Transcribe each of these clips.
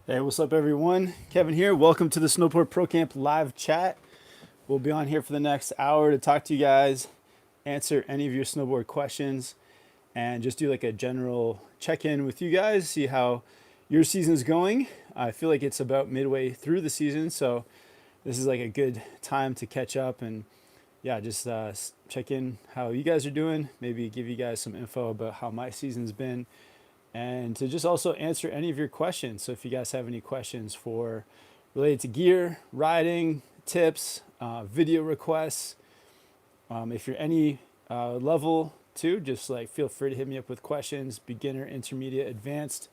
Hey, what's up, everyone? Kevin here. Welcome to the Snowboard Pro Camp live chat. We'll be on here for the next hour to talk to you guys, answer any of your snowboard questions, and just do like a general check-in with you guys, see how your season's going. I feel like it's about midway through the season, so this is like a good time to catch up and yeah, just check in how you guys are doing. Maybe give you guys some info about how my season's been and to just also answer any of your questions. So if you guys have any questions for related to gear, riding, tips, video requests, if you're any level two, just like feel free to hit me up with questions, beginner, intermediate, advanced.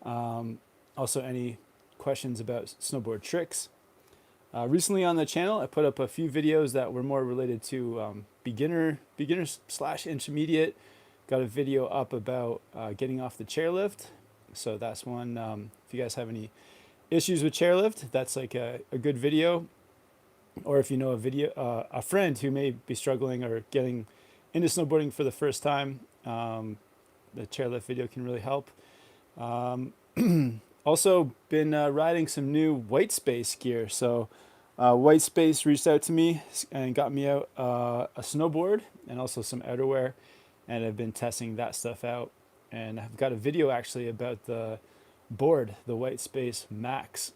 Also any questions about snowboard tricks. Recently on the channel, I put up a few videos that were more related to beginner slash intermediate. Got a video up about getting off the chairlift. So that's one. If you guys have any issues with chairlift, that's like a good video. Or if you know a friend who may be struggling or getting into snowboarding for the first time, the chairlift video can really help. Also been riding some new Whitespace gear. So Whitespace reached out to me and got me out a snowboard and also some outerwear, and I've been testing that stuff out. And I've got a video actually about the board, the Whitespace Max,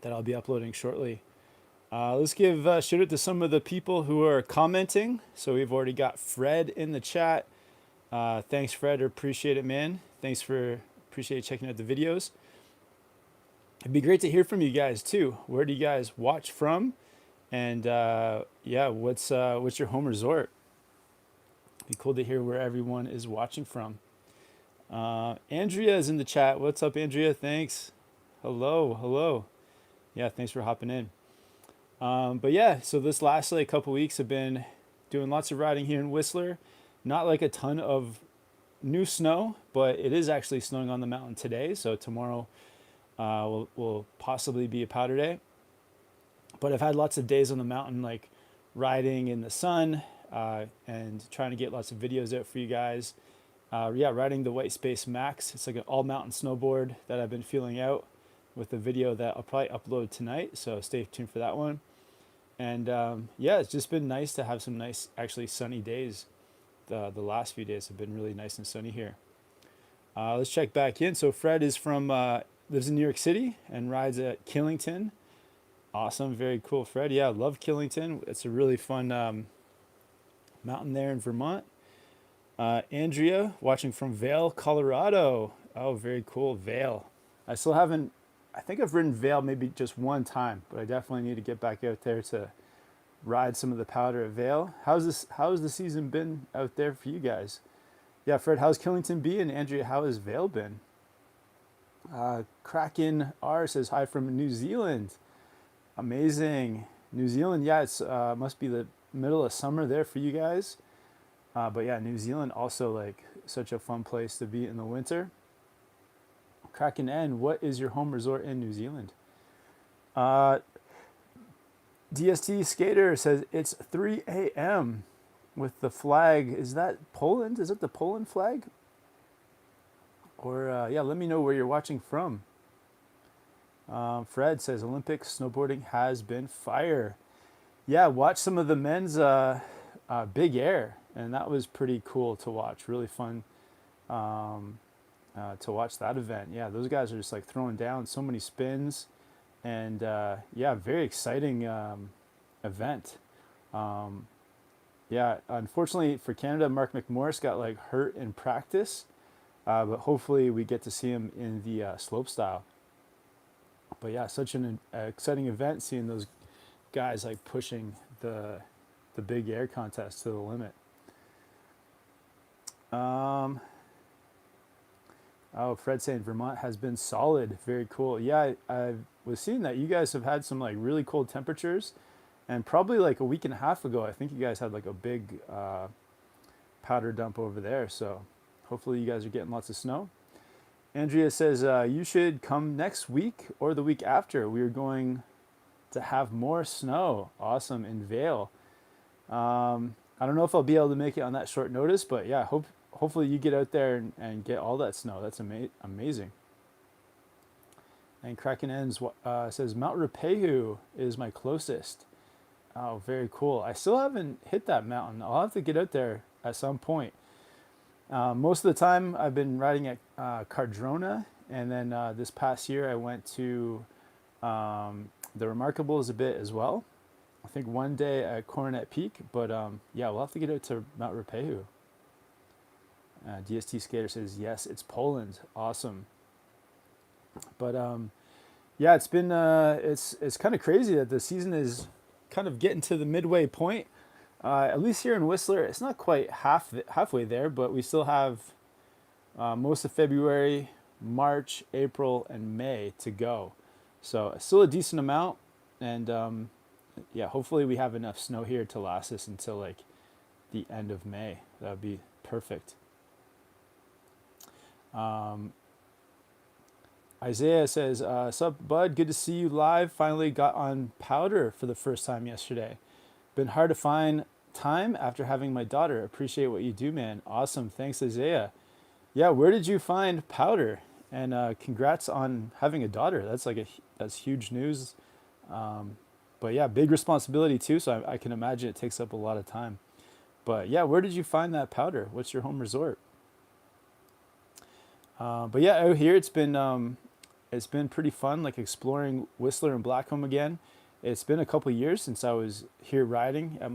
that I'll be uploading shortly. Let's give shout out to some of the people who are commenting. So we've already got Fred in the chat. Thanks, Fred. I appreciate it, man. Appreciate checking out the videos. It'd be great to hear from you guys too. Where do you guys watch from? And yeah, what's your home resort? It'd be cool to hear where everyone is watching from. Andrea is in the chat. What's up, Andrea? Thanks. Hello. Yeah, thanks for hopping in. But yeah, so this last like couple weeks have been doing lots of riding here in Whistler. Not like a ton of new snow, but it is actually snowing on the mountain today. So tomorrow will possibly be a powder day. But I've had lots of days on the mountain, like riding in the sun and trying to get lots of videos out for you guys. Yeah, riding the Whitespace Max. It's like an all mountain snowboard that I've been feeling out with a video that I'll probably upload tonight. So stay tuned for that one. And yeah, it's just been nice to have some nice, actually sunny days. The last few days have been really nice and sunny here. Let's check back in. So Fred is from lives in New York City and rides at Killington. Awesome, very cool, Fred. Yeah, I love Killington. It's a really fun mountain there in Vermont. Andrea, watching from Vail, Colorado. Oh, very cool, Vail. I still haven't. I think I've ridden Vail maybe just one time, but I definitely need to get back out there to ride some of the powder at Vail. How's the season been out there for you guys? Yeah, Fred, how's Killington been? Andrea, how has Vail been? Kraken R says hi from New Zealand. Amazing. New Zealand, yeah, it's must be the middle of summer there for you guys. But yeah, New Zealand also like such a fun place to be in the winter. Kraken N, what is your home resort in New Zealand? DST Skater says it's 3 a.m. with the flag. Is that Poland? Is it the Poland flag? Or yeah, let me know where you're watching from. Fred says Olympic snowboarding has been fire. Yeah, watch some of the men's big air, and that was pretty cool to watch. Really fun to watch that event. Yeah, those guys are just like throwing down so many spins, and yeah, very exciting event. Yeah, unfortunately for Canada, Mark McMorris got like hurt in practice, but hopefully we get to see him in the slopestyle. But yeah, such an exciting event, seeing those guys like pushing the big air contest to the limit. Oh, Fred saying Vermont has been solid. Very cool. Yeah, I was seeing that you guys have had some like really cold temperatures, and probably like a week and a half ago, I think you guys had like a big powder dump over there. So hopefully you guys are getting lots of snow. Andrea says you should come next week or the week after. We are going to have more snow. Awesome, in Vail. I don't know if I'll be able to make it on that short notice, but yeah, hopefully you get out there and get all that snow. That's amazing. And Kraken Ends says Mount Rupehu is my closest. Oh, very cool. I still haven't hit that mountain. I'll have to get out there at some point. Most of the time, I've been riding at Cardrona, and then this past year I went to the Remarkables a bit as well. I think one day at Coronet Peak, but yeah, we'll have to get out to Mount Rupehu. DST Skater says yes, it's Poland. Awesome. But yeah, it's been it's kind of crazy that the season is kind of getting to the midway point. At least here in Whistler, it's not quite halfway there, but we still have most of February, March, April, and May to go. So still a decent amount, and yeah, hopefully we have enough snow here to last us until like the end of May. That would be perfect. Isaiah says, "Sup, bud? Good to see you live. Finally got on powder for the first time yesterday. Been hard to find time after having my daughter. Appreciate what you do, man. Awesome. Thanks, Isaiah. Yeah, where did you find powder? And congrats on having a daughter. That's huge news. But yeah, big responsibility too. So I can imagine it takes up a lot of time. But yeah, where did you find that powder? What's your home resort? But yeah, out here it's been pretty fun, like exploring Whistler and Blackcomb again. It's been a couple of years since I was here riding at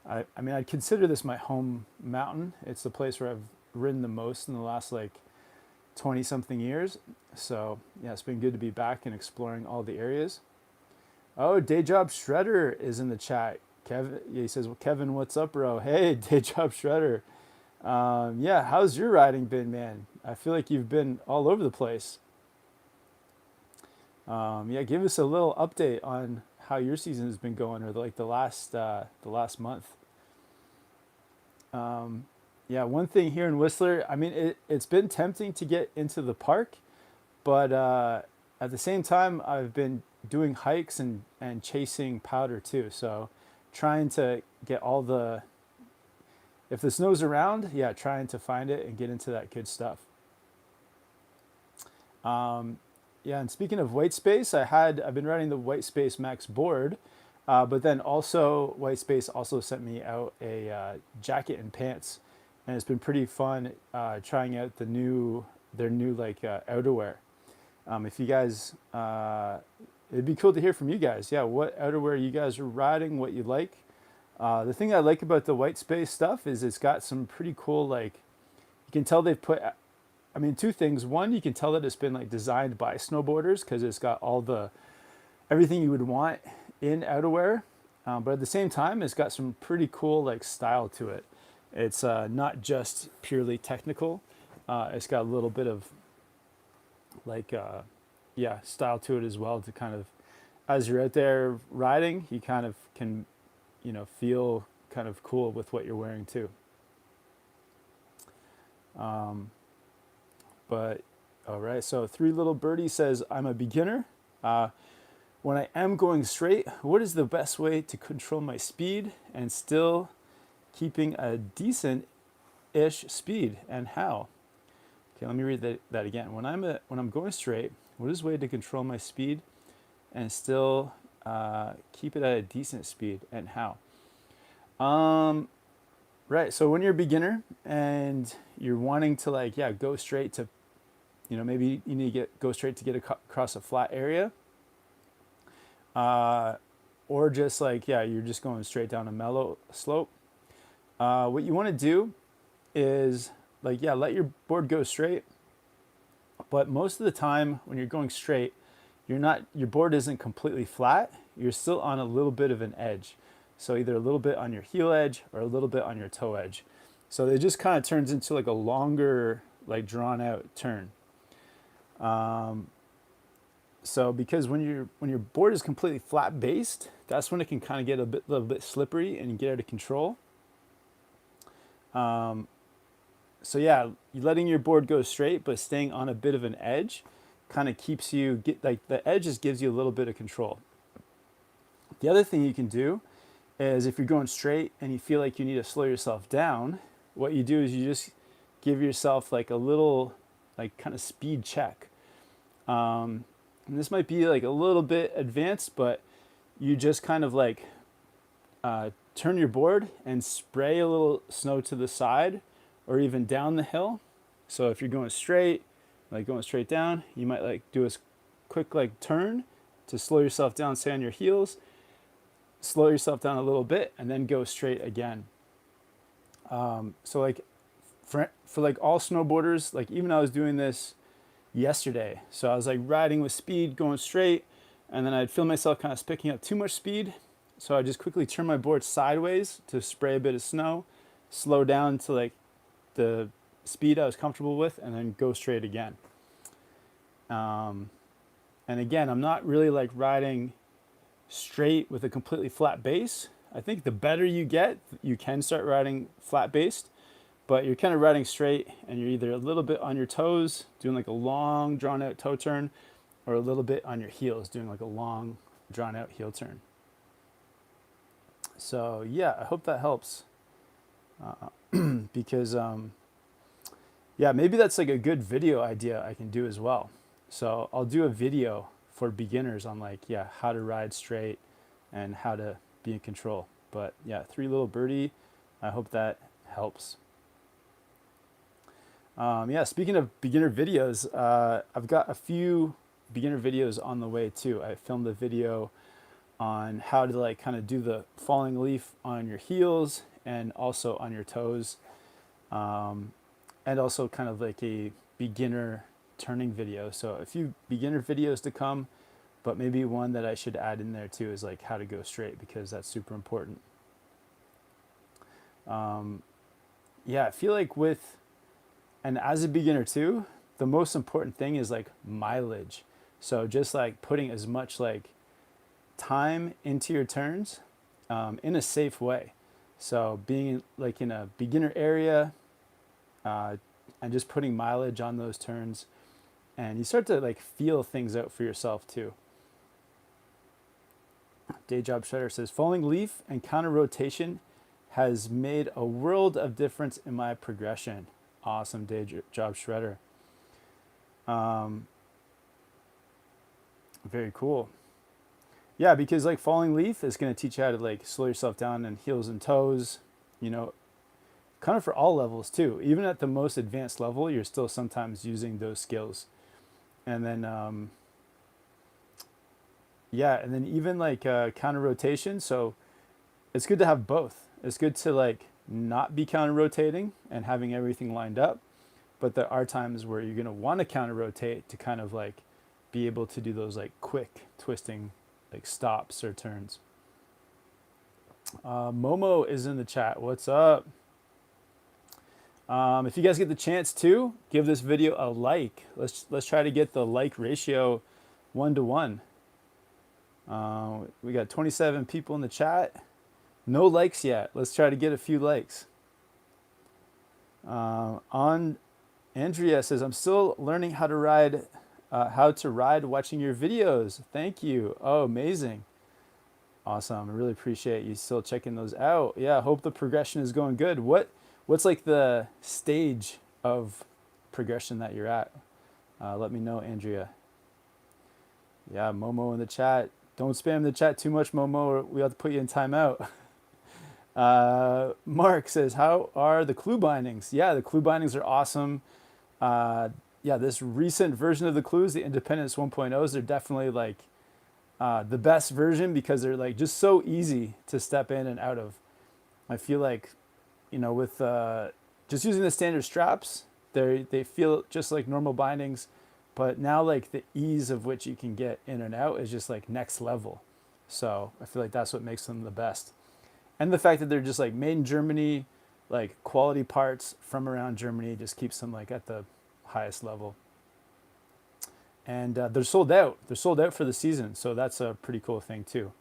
I mean, I'd consider this my home mountain. It's the place where I've ridden the most in the last like 20 something years. So yeah, it's been good to be back and exploring all the areas. Oh, Day Job Shredder is in the chat. Kevin, he says, well, Kevin, what's up, bro? Hey, Day Job Shredder. Yeah, how's your riding been, man? I feel like you've been all over the place. Yeah, give us a little update on how your season has been going, or like the last month. Yeah, one thing here in Whistler, I mean, it's been tempting to get into the park, but at the same time, I've been doing hikes and chasing powder too. So trying to get if the snow's around, yeah, trying to find it and get into that good stuff. Yeah, and speaking of Whitespace, I've been riding the Whitespace Max board, but then also Whitespace also sent me out a jacket and pants, and it's been pretty fun trying out their new like outerwear. If you guys, it'd be cool to hear from you guys. Yeah, what outerwear you guys are riding, what you like. The thing I like about the Whitespace stuff is it's got some pretty cool, like, you can tell they've put, I mean, two things. One, you can tell that it's been like designed by snowboarders because it's got everything you would want in outerwear. But at the same time, it's got some pretty cool like style to it. It's not just purely technical. It's got a little bit of like, yeah, style to it as well to kind of, as you're out there riding, you kind of can, feel kind of cool with what you're wearing too. But all right, so Three Little Birdie says, I'm a beginner. When I am going straight, what is the best way to control my speed and still keeping a decent-ish speed, and how? Okay, let me read that again. When I'm going straight, what is the way to control my speed and still keep it at a decent speed, and how? Right, so when you're a beginner and you're wanting to like, yeah, go straight to, maybe you need to go straight to get across a flat area, or just like, yeah, you're just going straight down a mellow slope. What you want to do is like, yeah, let your board go straight, but most of the time when you're going straight, your board isn't completely flat. You're still on a little bit of an edge. So either a little bit on your heel edge or a little bit on your toe edge. So it just kind of turns into like a longer, like drawn out turn. So because when your board is completely flat based, that's when it can kind of get a little bit slippery and get out of control. So yeah, letting your board go straight but staying on a bit of an edge kind of keeps you like the edge just gives you a little bit of control. The other thing you can do is if you're going straight and you feel like you need to slow yourself down, what you do is you just give yourself like a little like kind of speed check. And this might be like a little bit advanced, but you just kind of like turn your board and spray a little snow to the side or even down the hill. So if you're going straight, like going straight down, you might like do a quick like turn to slow yourself down, say on your heels, slow yourself down a little bit, and then go straight again. So like for like all snowboarders, like even I was doing this yesterday. So I was like riding with speed, going straight, and then I'd feel myself kind of picking up too much speed. So I just quickly turn my board sideways to spray a bit of snow, slow down to like the speed I was comfortable with, and then go straight again. And again, I'm not really like riding straight with a completely flat base. I think the better you get, you can start riding flat based, but you're kind of riding straight and you're either a little bit on your toes, doing like a long drawn out toe turn, or a little bit on your heels, doing like a long drawn out heel turn. So yeah, I hope that helps. Because yeah, maybe that's like a good video idea I can do as well. So I'll do a video for beginners on like, yeah, how to ride straight and how to be in control. But yeah, 3 Little Birdie, I hope that helps. Yeah, speaking of beginner videos, I've got a few beginner videos on the way too. I filmed a video on how to like kind of do the falling leaf on your heels and also on your toes. And also kind of like a beginner turning video. So a few beginner videos to come, but maybe one that I should add in there too is like how to go straight, because that's super important. Yeah, I feel like with, and as a beginner too, the most important thing is like mileage. So just like putting as much like time into your turns in a safe way. So being like in a beginner area and just putting mileage on those turns, and you start to like feel things out for yourself too. Day Job Shredder says, falling leaf and counter rotation has made a world of difference in my progression. Awesome, Day Job Shredder. Very cool. Yeah, because like falling leaf is going to teach you how to like slow yourself down and heels and toes, you know, kind of for all levels too. Even at the most advanced level, you're still sometimes using those skills. And then, yeah, and then even like counter rotation. So it's good to have both. It's good to like not be counter rotating and having everything lined up. But there are times where you're going to want to counter rotate to kind of like be able to do those like quick twisting like stops or turns. Momo is in the chat. What's up? If you guys get the chance to give this video a like, let's try to get the like ratio 1-to-1. We got 27 people in the chat. No likes yet. Let's try to get a few likes. On Andrea says, I'm still learning how to ride watching your videos. Thank you. Oh, amazing. Awesome. I really appreciate you still checking those out. Yeah, I hope the progression is going good. What's like the stage of progression that you're at? Let me know, Andrea. Yeah, Momo in the chat. Don't spam the chat too much, Momo, or we have to put you in timeout. Mark says, how are the clue bindings? Yeah, the clue bindings are awesome. Yeah, this recent version of the clues, the Independence 1.0s, they're definitely like the best version because they're like just so easy to step in and out of. I feel like, you know, with just using the standard straps, they feel just like normal bindings, but now like the ease of which you can get in and out is just like next level. So I feel like that's what makes them the best. And the fact that they're just like made in Germany, like quality parts from around Germany, just keeps them like at the highest level. And they're sold out. They're sold out for the season, so that's a pretty cool thing too.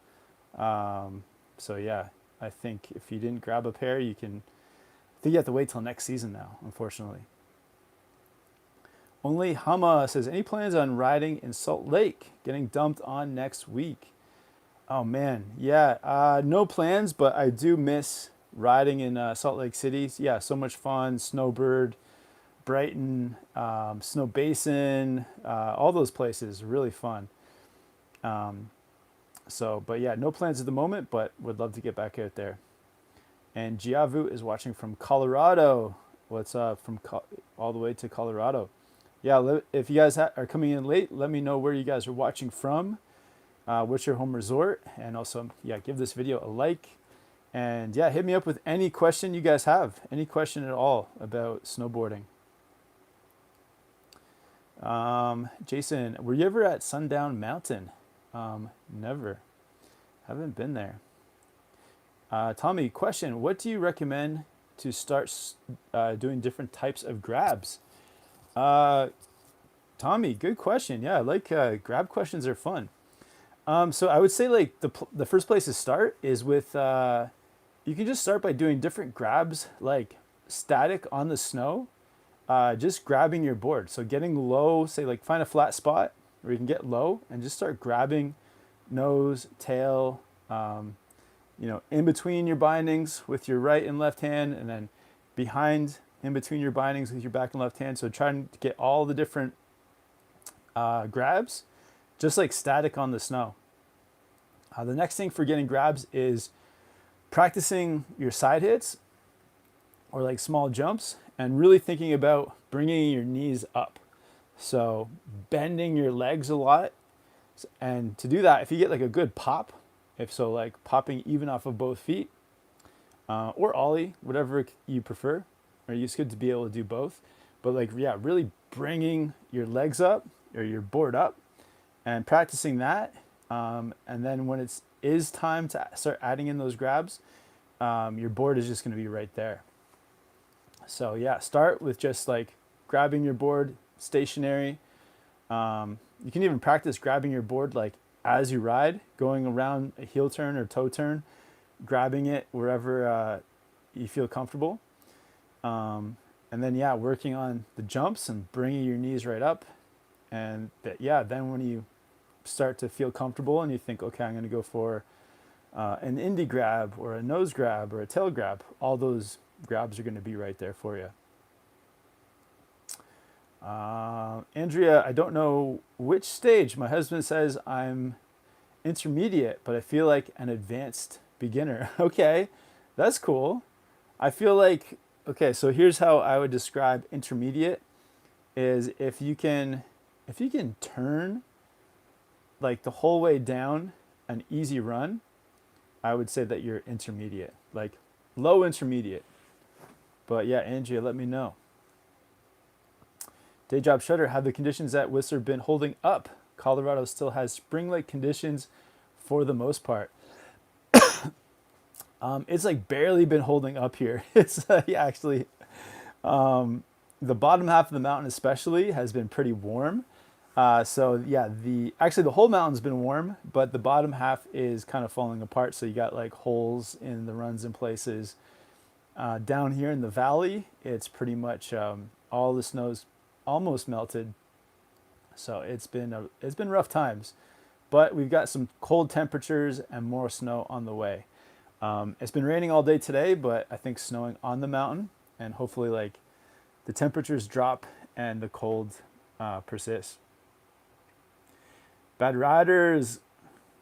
So yeah, I think if you didn't grab a pair, I think you have to wait till next season now, unfortunately. Only Hama says, any plans on riding in Salt Lake? Getting dumped on next week. Oh man, yeah, no plans, but I do miss riding in Salt Lake City. Yeah, so much fun. Snowbird, Brighton, Snow Basin, all those places, really fun. So, but yeah, no plans at the moment, but would love to get back out there. And Giavu is watching from Colorado. What's up from all the way to Colorado? Yeah, if you guys are coming in late, let me know where you guys are watching from, what's your home resort, and also, yeah, give this video a like. And yeah, hit me up with any question you guys have, any question at all about snowboarding. Jason, were you ever at Sundown Mountain? Never. Haven't been there. Tommy, question: what do you recommend to start doing different types of grabs? Tommy, good question. Yeah, I like grab questions are fun. So I would say like the first place to start is with you can just start by doing different grabs like static on the snow, just grabbing your board. So getting low, say like find a flat spot where you can get low and just start grabbing nose, tail, in between your bindings with your right and left hand, and then behind in between your bindings with your back and left hand. So trying to get all the different grabs, just like static on the snow. The next thing for getting grabs is practicing your side hits or like small jumps and really thinking about bringing your knees up. So bending your legs a lot. And to do that, if you get like a good pop, if so, like popping even off of both feet or ollie, whatever you prefer, or it's good to be able to do both. But like, yeah, really bringing your legs up or your board up and practicing that. And then when it is time to start adding in those grabs, your board is just going to be right there. So yeah, start with just like grabbing your board stationary. You can even practice grabbing your board like as you ride, going around a heel turn or toe turn, grabbing it wherever you feel comfortable. And then yeah, working on the jumps and bringing your knees right up. And then when you start to feel comfortable and you think, okay, I'm going to go for an indie grab or a nose grab or a tail grab, all those grabs are going to be right there for you. Andrea, I don't know which stage. My husband says I'm intermediate, but I feel like an advanced beginner. Okay, that's cool. I feel like, okay, so here's how I would describe intermediate is if you can turn like the whole way down an easy run, I would say that you're intermediate, like low intermediate. But yeah, Andrea, let me know. Day Job Shutter, have the conditions at Whistler been holding up? Colorado still has spring-like conditions for the most part. It's like barely been holding up here. It's actually, the bottom half of the mountain especially has been pretty warm. So yeah, the whole mountain's been warm, but the bottom half is kind of falling apart. So you got like holes in the runs in places. Down here in the valley, it's pretty much all the snow's almost melted. So it's been rough times, but we've got some cold temperatures and more snow on the way. It's been raining all day today, but I think snowing on the mountain, and hopefully like the temperatures drop and the cold persists. Bad Riders,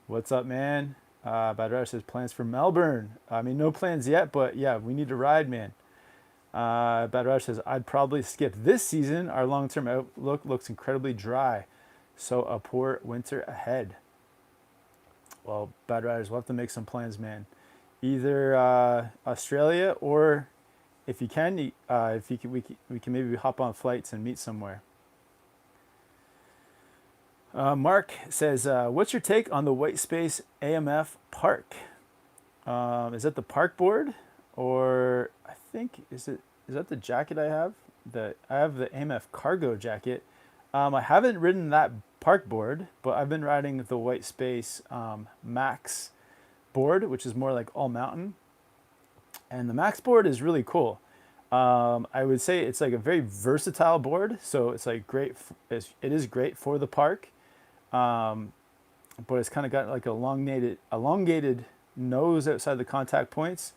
what's up, man? Bad Rider says plans for Melbourne. I mean, no plans yet, but yeah, we need to ride, man. Bad Rider says I'd probably skip this season. Our long-term outlook looks incredibly dry, so a poor winter ahead. Well, Bad Riders, we'll have to make some plans, man. Either Australia or if you can, we can maybe hop on flights and meet somewhere. Mark says, what's your take on the Whitespace AMF Park? Is that the park board? Or I think, is that the jacket I have? I have the AMF cargo jacket. I haven't ridden that park board, but I've been riding the Whitespace Max board, which is more like all mountain. And the Max board is really cool. I would say it's like a very versatile board. So it's like great. It is great for the park. But it's kind of got like elongated nose outside the contact points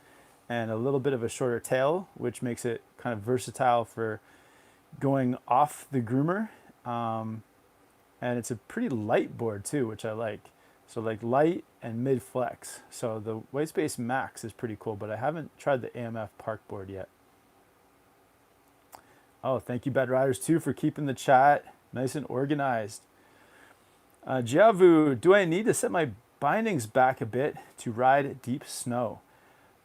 and a little bit of a shorter tail, which makes it kind of versatile for going off the groomer. and it's a pretty light board too, which I like. So like light and mid flex. So the Whitespace Max is pretty cool, but I haven't tried the AMF Park board yet. Oh, thank you, Bed Riders, too, for keeping the chat nice and organized. Jiavu, do I need to set my bindings back a bit to ride deep snow?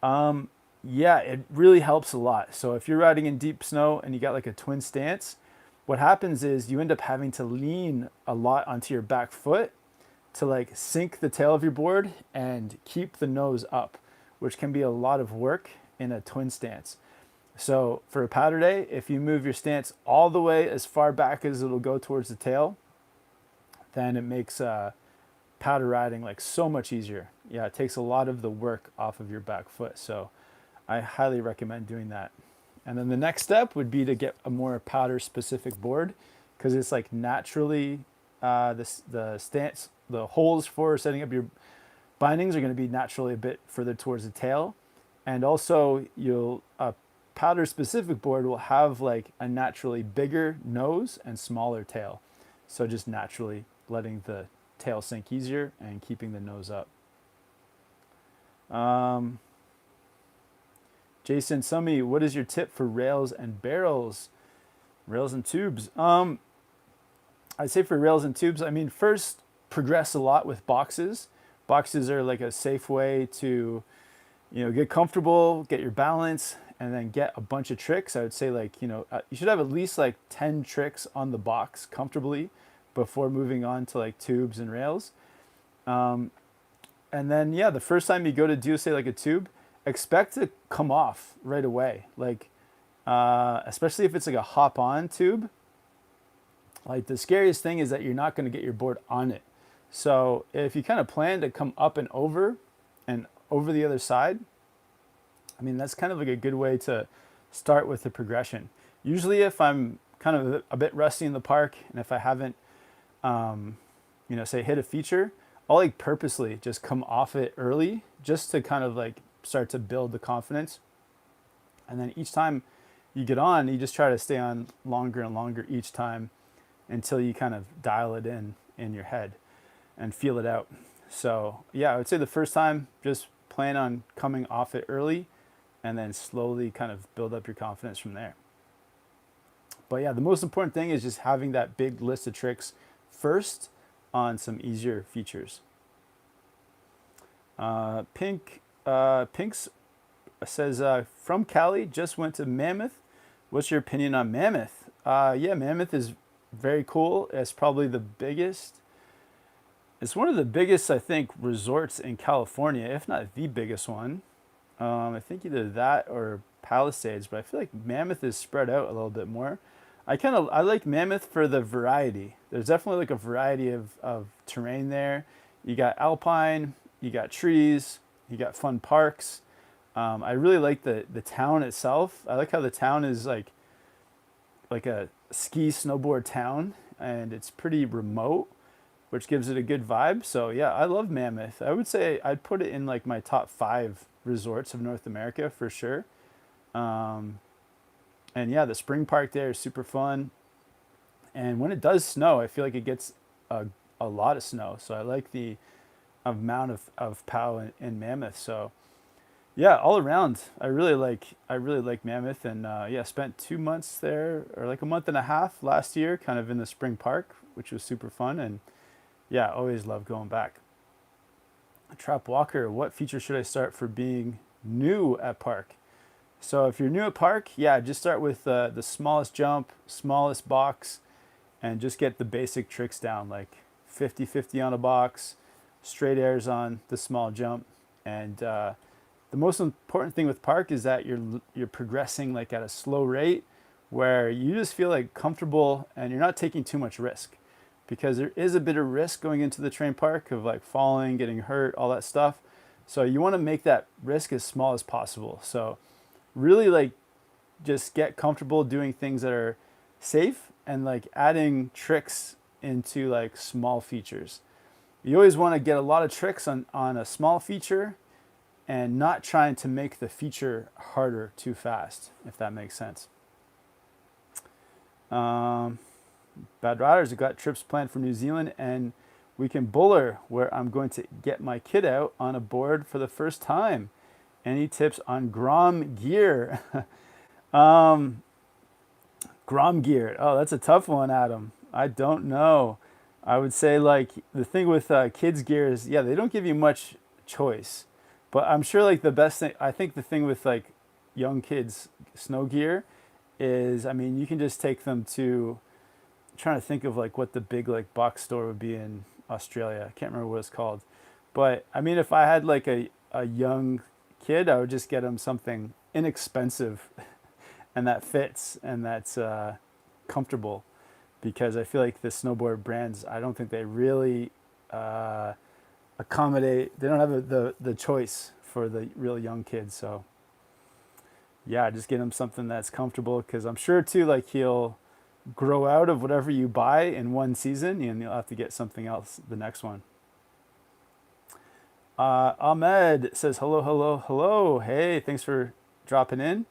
Yeah, it really helps a lot. So if you're riding in deep snow and you got like a twin stance, what happens is you end up having to lean a lot onto your back foot to like sink the tail of your board and keep the nose up, which can be a lot of work in a twin stance. So for a powder day, if you move your stance all the way as far back as it'll go towards the tail, then it makes powder riding like so much easier. Yeah, it takes a lot of the work off of your back foot. So I highly recommend doing that. And then the next step would be to get a more powder specific board, because it's like naturally the stance, the holes for setting up your bindings are going to be naturally a bit further towards the tail. And also you'll powder specific board will have like a naturally bigger nose and smaller tail. So just naturally letting the tail sink easier and keeping the nose up. Jason Summy, what is your tip for rails and barrels? Rails and tubes. I'd say for rails and tubes, I mean, first progress a lot with boxes. Boxes are like a safe way to, get comfortable, get your balance, and then get a bunch of tricks. I would say like, you should have at least like 10 tricks on the box comfortably before moving on to like tubes and rails. And then, yeah, the first time you go to do, say, like a tube, expect to come off right away. Like, especially if it's like a hop-on tube. Like the scariest thing is that you're not going to get your board on it. So if you kind of plan to come up and over the other side, I mean, that's kind of like a good way to start with the progression. Usually if I'm kind of a bit rusty in the park and if I haven't, say hit a feature, I'll like purposely just come off it early just to kind of like start to build the confidence. And then each time you get on, you just try to stay on longer and longer each time until you kind of dial it in your head and feel it out. So yeah, I would say the first time, just plan on coming off it early and then slowly kind of build up your confidence from there. But yeah, the most important thing is just having that big list of tricks first on some easier features. Pinks says, from Cali, just went to Mammoth. What's your opinion on Mammoth? Yeah, Mammoth is very cool. It's probably the biggest. It's one of the biggest, I think, resorts in California, if not the biggest one. I think either that or Palisades, but I feel like Mammoth is spread out a little bit more. I like Mammoth for the variety. There's definitely like a variety of terrain there. You got alpine, you got trees, you got fun parks. I really like the town itself. I like how the town is like a ski snowboard town, and it's pretty remote, which gives it a good vibe. So yeah, I love Mammoth. I would say I'd put it in like my top 5 resorts of North America for sure. And yeah, the spring park there is super fun. And when it does snow, I feel like it gets a lot of snow. So I like the amount of POW in Mammoth. So yeah, all around, I really like Mammoth. And yeah, spent 2 months there, or like a month and a half last year, kind of in the spring park, which was super fun. And yeah, always love going back. Trap Walker, what feature should I start for being new at park? So if you're new at park, yeah, just start with the smallest jump, smallest box, and just get the basic tricks down, like 50-50 on a box, straight airs on the small jump. And the most important thing with park is that you're progressing like at a slow rate, where you just feel like comfortable and you're not taking too much risk, because there is a bit of risk going into the terrain park of like falling, getting hurt, all that stuff. So you want to make that risk as small as possible. So really like just get comfortable doing things that are safe and like adding tricks into like small features. You always want to get a lot of tricks on a small feature and not trying to make the feature harder too fast, if that makes sense. Bad Riders, I've got trips planned for New Zealand and Weekend Buller, where I'm going to get my kid out on a board for the first time. Any tips on Grom gear? um, Grom gear. Oh, that's a tough one, Adam. I don't know. I would say like the thing with kids gear is, yeah, they don't give you much choice, but I'm sure like the best thing. I think the thing with like young kids snow gear is, I mean, you can just take them to. I'm trying to think of like what the big like box store would be in Australia. I can't remember what it's called, but I mean, if I had like a young kid, I would just get them something inexpensive and that fits and that's comfortable, because I feel like the snowboard brands, I don't think they really uh, accommodate. They don't have the choice for the real young kids. So yeah, just get him something that's comfortable, because I'm sure too like he'll grow out of whatever you buy in one season and you'll have to get something else the next one. Ahmed says hello, hello, hello. Hey, thanks for dropping in.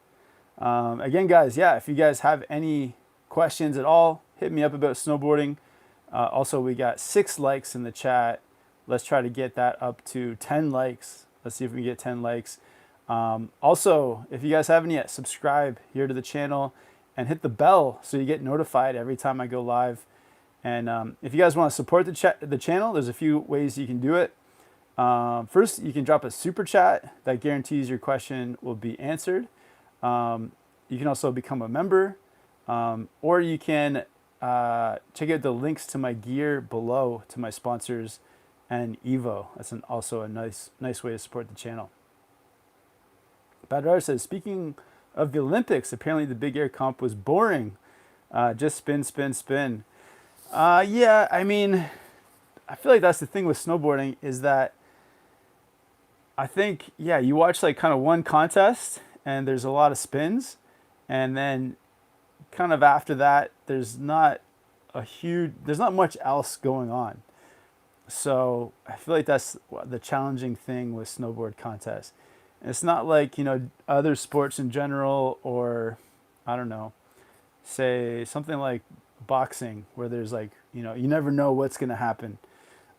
Again, guys, yeah, if you guys have any questions at all, hit me up about snowboarding. Also, we got 6 likes in the chat. Let's try to get that up to 10 likes. Let's see if we can get 10 likes. Also, if you guys haven't yet, subscribe here to the channel and hit the bell so you get notified every time I go live. And if you guys want to support the channel, there's a few ways you can do it. First, you can drop a super chat that guarantees your question will be answered. You can also become a member, or you can check out the links to my gear below, to my sponsors and Evo. That's also a nice way to support the channel. Badrar says, speaking of the Olympics, apparently the big air comp was boring. Just spin, spin, spin. Yeah, I mean, I feel like that's the thing with snowboarding, is that I think, yeah, you watch like kind of one contest and there's a lot of spins, and then kind of after that there's not much else going on. So I feel like that's the challenging thing with snowboard contests. And it's not like, you know, other sports in general, or I don't know, say something like boxing, where there's like, you know, you never know what's going to happen.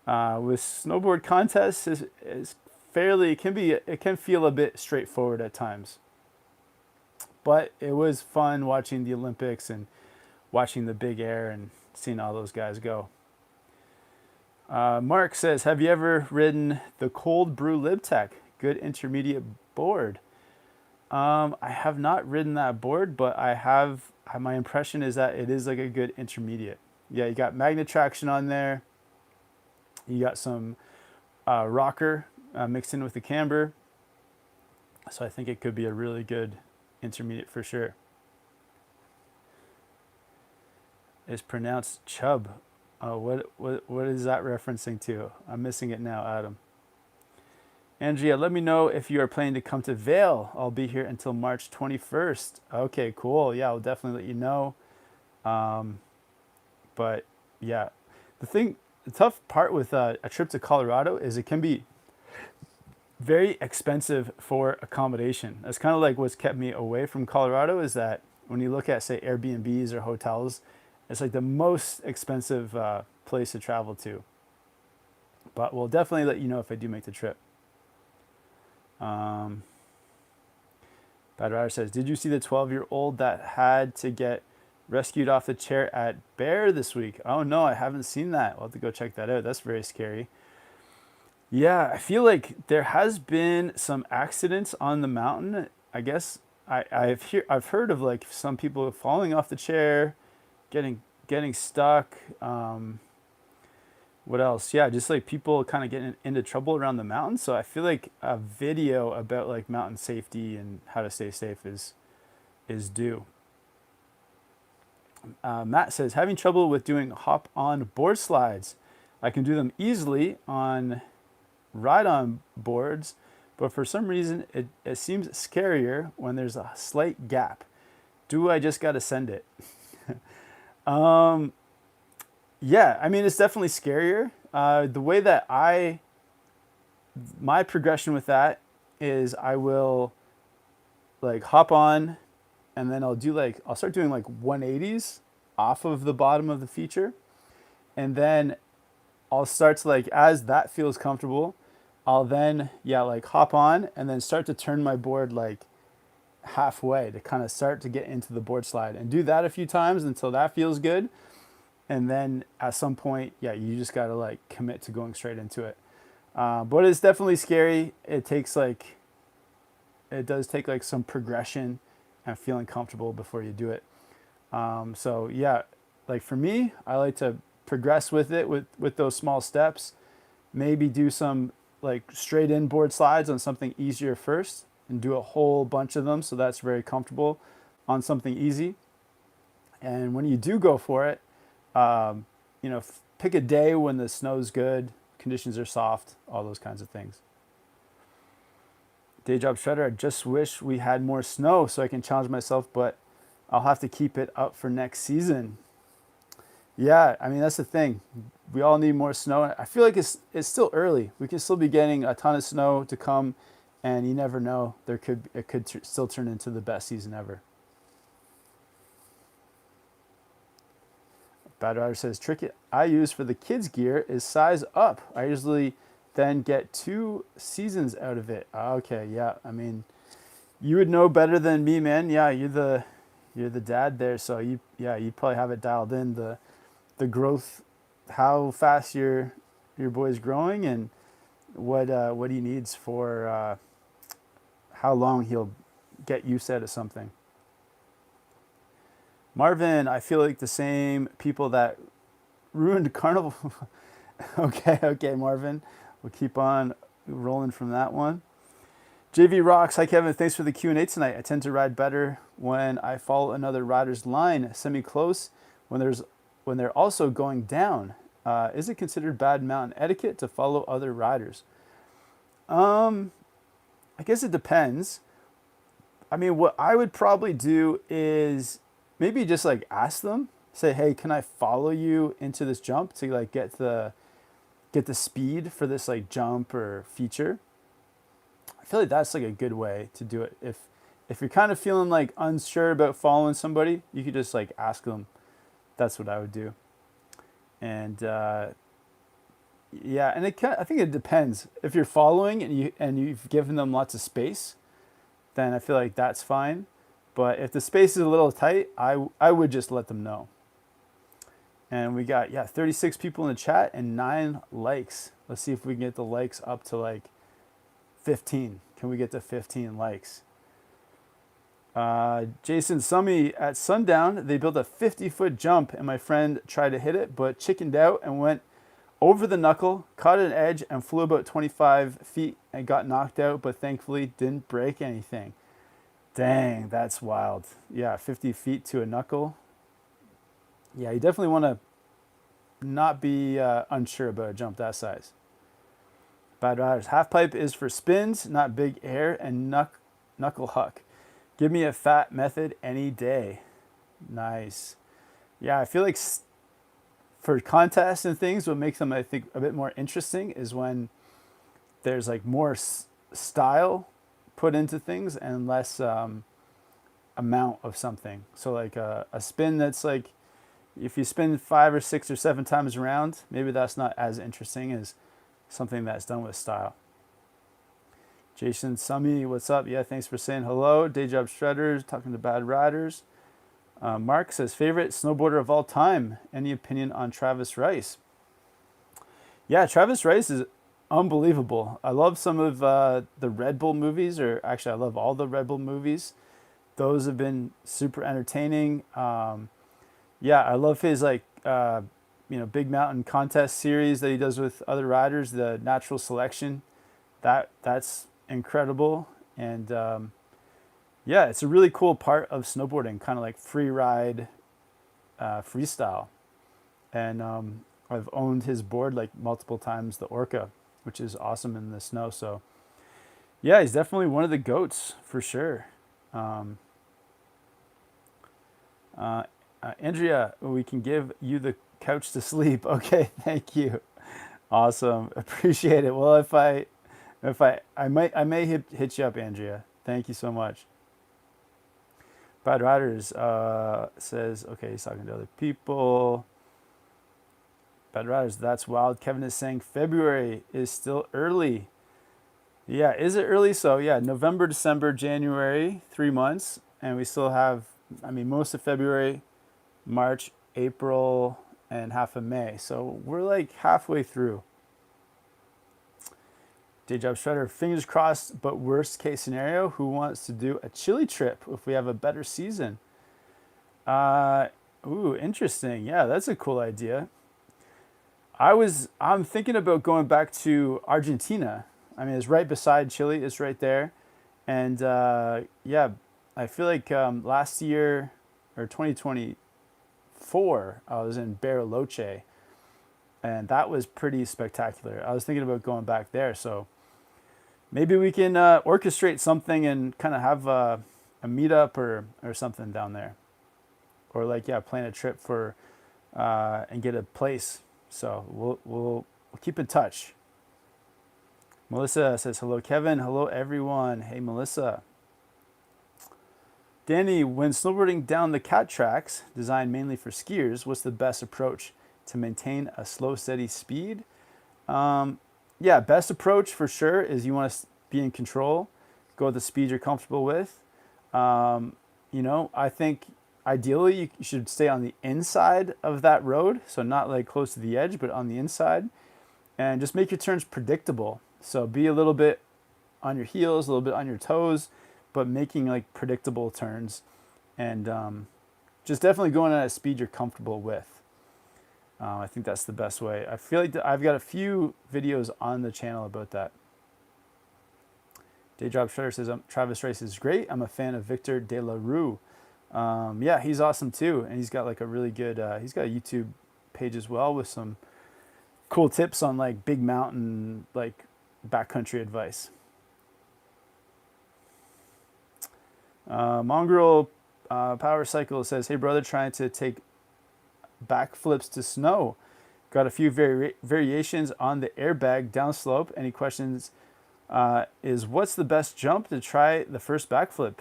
With snowboard contests is fairly, it can feel a bit straightforward at times. But it was fun watching the Olympics and watching the big air and seeing all those guys go. Mark says, have you ever ridden the Cold Brew LibTech? Good intermediate board. I have not ridden that board, but my impression is that it is like a good intermediate. Yeah, you got magnet traction on there. You got some rocker mixed in with the camber. So I think it could be a really good intermediate for sure. It's pronounced chub. What is that referencing to? I'm missing it now, Adam. Andrea, let me know if you are planning to come to Vail. I'll be here until March 21st. Okay, cool. Yeah, I'll definitely let you know. But yeah, the tough part with a trip to Colorado is it can be very expensive for accommodation. That's kind of like what's kept me away from Colorado, is that when you look at, say, Airbnbs or hotels, it's like the most expensive place to travel to. But we'll definitely let you know if I do make the trip. Bad Rider says, did you see the 12-year-old that had to get rescued off the chair at Bear this week? Oh no, I haven't seen that. I'll have to go check that out. That's very scary. Yeah, I feel like there has been some accidents on the mountain. I guess I've heard of like some people falling off the chair, getting stuck. What else? Yeah, just like people kind of getting into trouble around the mountain. So I feel like a video about like mountain safety and how to stay safe is due. Matt says, having trouble with doing hop-on board slides. I can do them easily on ride-on boards, but for some reason it seems scarier when there's a slight gap. Do I just got to send it? Yeah, I mean, it's definitely scarier. The way that my progression with that is I will like hop on, and then I'll start doing like 180s off of the bottom of the feature. And then I'll start to like, as that feels comfortable, I'll then, yeah, like hop on and then start to turn my board like halfway to kind of start to get into the board slide and do that a few times until that feels good. And then at some point, yeah, you just got to like commit to going straight into it. But it's definitely scary. It does take like some progression and feeling comfortable before you do it. So yeah, like for me, I like to progress with it with those small steps. Maybe do some like straight in board slides on something easier first and do a whole bunch of them. So that's very comfortable on something easy. And when you do go for it, um, pick a day when the snow's good, conditions are soft, all those kinds of things. Day job shredder, I just wish we had more snow so I can challenge myself, but I'll have to keep it up for next season. Yeah, I mean, that's the thing. We all need more snow. I feel like it's still early. We can still be getting a ton of snow to come, and you never know. It could still turn into the best season ever. Bad Rider says, trick I use for the kids' gear is size up. I usually then get 2 seasons out of it. Okay, yeah. I mean, you would know better than me, man. Yeah, you're the dad there, so you probably have it dialed in, the growth, how fast your boy's growing, and what he needs for how long he'll get used to something. Marvin, I feel like the same people that ruined Carnival. Okay, Marvin. We'll keep on rolling from that one. JV Rocks, hi Kevin, thanks for the Q&A tonight. I tend to ride better when I follow another rider's line semi-close when they're also going down. Is it considered bad mountain etiquette to follow other riders? I guess it depends. I mean, what I would probably do is maybe just like ask them, say, hey, can I follow you into this jump to like get the speed for this like jump or feature. I feel like that's like a good way to do it. If you're kind of feeling like unsure about following somebody, you could just like ask them. That's what I would do. And yeah, and I think it depends. If you're following and you've given them lots of space, then I feel like that's fine. But if the space is a little tight, I would just let them know. And we got 36 people in the chat and 9 likes. Let's see if we can get the likes up to like 15. Can we get to 15 likes? Jason Summy, at sundown, they built a 50-foot jump, and my friend tried to hit it, but chickened out and went over the knuckle, caught an edge, and flew about 25 feet and got knocked out, but thankfully didn't break anything. Dang, that's wild. Yeah, 50 feet to a knuckle. Yeah, you definitely want to not be unsure about a jump that size. Bad Riders, half pipe is for spins, not big air, and knuckle huck. Give me a fat method any day. Nice. Yeah, I feel like for contests and things, what makes them, I think, a bit more interesting is when there's like more style put into things and less amount of something. So like a spin that's like, if you spin 5 or 6 or 7 times around, maybe that's not as interesting as something that's done with style. Jason Summy, what's up? Yeah, thanks for saying hello. Day Job Shredders, talking to Bad Riders. Mark says, favorite snowboarder of all time. Any opinion on Travis Rice? Yeah, Travis Rice is unbelievable. I love some of the Red Bull movies, or actually I love all the Red Bull movies. Those have been super entertaining. Yeah, I love his like big mountain contest series that he does with other riders. The natural selection, that's incredible. And yeah, it's a really cool part of snowboarding, kind of like free ride, freestyle. And I've owned his board like multiple times, the Orca, which is awesome in the snow. So yeah, he's definitely one of the GOATs for sure. Andrea, we can give you the couch to sleep. Okay, thank you. Awesome, appreciate it. Well, if I may hit you up, Andrea. Thank you so much. Bad Riders says, okay, he's talking to other people. Bad Riders, that's wild. Kevin is saying February is still early. Yeah, is it early? So yeah, November, December, January, 3 months. And we still have, I mean, most of February, March, April, and half of May. So we're like halfway through. Day Job Shredder, fingers crossed, but worst case scenario, who wants to do a Chile trip if we have a better season? Ooh, interesting. Yeah, that's a cool idea. I'm thinking about going back to Argentina. I mean, it's right beside Chile. It's right there. And yeah, I feel like last year or 2024, I was in Bariloche, and that was pretty spectacular. I was thinking about going back there. So maybe we can orchestrate something and kind of have a meetup or something down there. Or like, yeah, plan a trip for and get a place. So we'll keep in touch. Melissa says, hello, Kevin. Hello, everyone. Hey, Melissa. Danny, when snowboarding down the cat tracks, designed mainly for skiers, what's the best approach to maintain a slow, steady speed? Yeah, best approach for sure is you want to be in control. Go at the speed you're comfortable with. You know, I think ideally you should stay on the inside of that road. So not like close to the edge, but on the inside. And just make your turns predictable. So be a little bit on your heels, a little bit on your toes, but making like predictable turns. And just definitely going at a speed you're comfortable with. I think that's the best way. I feel like I've got a few videos on the channel about that. Daydrop Shredder says, Travis Rice is great. I'm a fan of Victor De La Rue. Yeah, he's awesome too. And he's got like a really good, he's got a YouTube page as well with some cool tips on like big mountain, like backcountry advice. Mongrel Power Cycle says, hey brother, trying to take backflips to snow. Got a few variations on the airbag downslope. Any questions? Is what's the best jump to try the first backflip?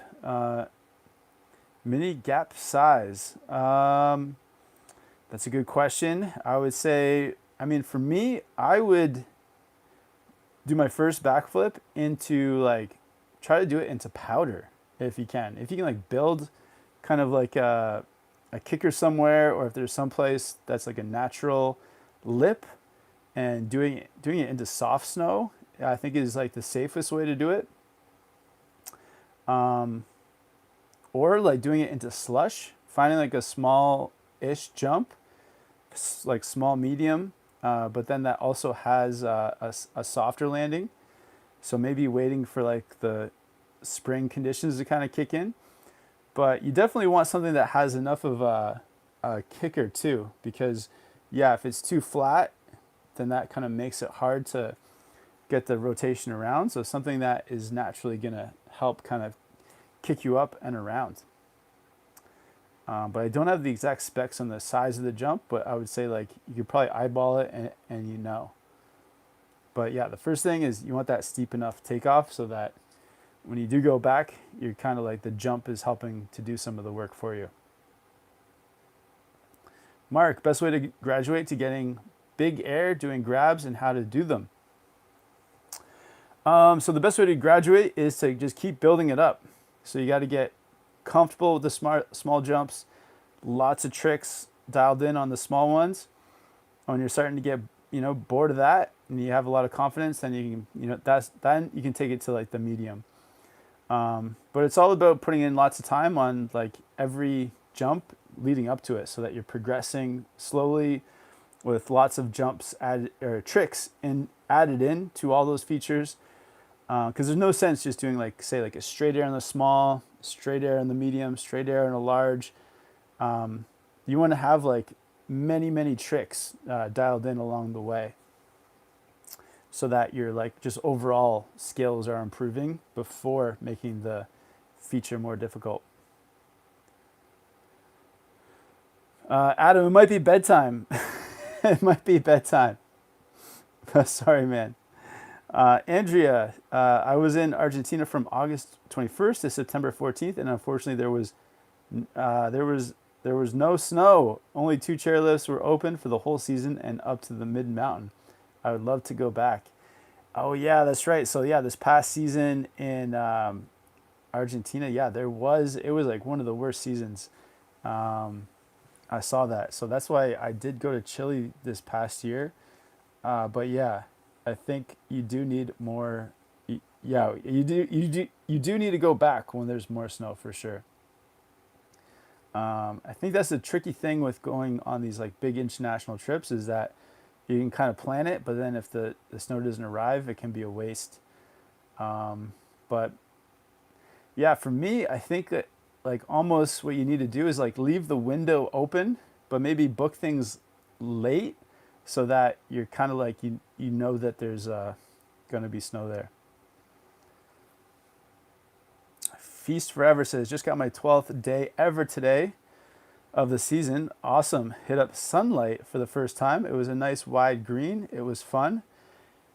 Mini gap size. That's a good question. I would say, I mean, for me, I would do my first backflip into like, try to do it into powder if you can. If you can like build kind of like a kicker somewhere, or if there's some place that's like a natural lip, and doing it into soft snow, I think is like the safest way to do it. Or like doing it into slush, finding like a small-ish jump, like small medium, but then that also has a softer landing. So maybe waiting for like the spring conditions to kind of kick in. But you definitely want something that has enough of a kicker too, because yeah, if it's too flat, then that kind of makes it hard to get the rotation around. So something that is naturally going to help kind of kick you up and around. But I don't have the exact specs on the size of the jump, but I would say like you could probably eyeball it and you know. But yeah, the first thing is you want that steep enough takeoff so that when you do go back, you're kind of like the jump is helping to do some of the work for you. Mark, best way to graduate to getting big air, doing grabs, and how to do them. So the best way to graduate is to just keep building it up. So you got to get comfortable with the small jumps, lots of tricks dialed in on the small ones. When you're starting to get, bored of that and you have a lot of confidence, then you can, then you can take it to like the medium. But it's all about putting in lots of time on like every jump leading up to it, so that you're progressing slowly with lots of jumps added or tricks added in to all those features. Because there's no sense just doing like, say, like a straight air on the small, straight air on the medium, straight air on a large. You want to have like many tricks dialed in along the way, so that your like just overall skills are improving before making the feature more difficult. Adam, it might be bedtime. It might be bedtime. Sorry, man. Andrea, I was in Argentina from August 21st to September 14th, and unfortunately there was There was no snow. Only 2 chairlifts were open for the whole season and up to the mid mountain. I would love to go back. Oh yeah, that's right. So yeah, this past season in Argentina, yeah, it was like one of the worst seasons. Um, I saw that. So that's why I did go to Chile this past year. But yeah, I think you do need more. Yeah, you do need to go back when there's more snow for sure. I think that's the tricky thing with going on these like big international trips is that you can kind of plan it, but then if the snow doesn't arrive, it can be a waste. But yeah, for me, I think that like almost what you need to do is like leave the window open, but maybe book things late so that you're kind of like you know that there's going to be snow there. Feast Forever says just got my 12th day ever today of the season. Awesome. Hit up sunlight for the first time. It was a nice wide green. It was fun.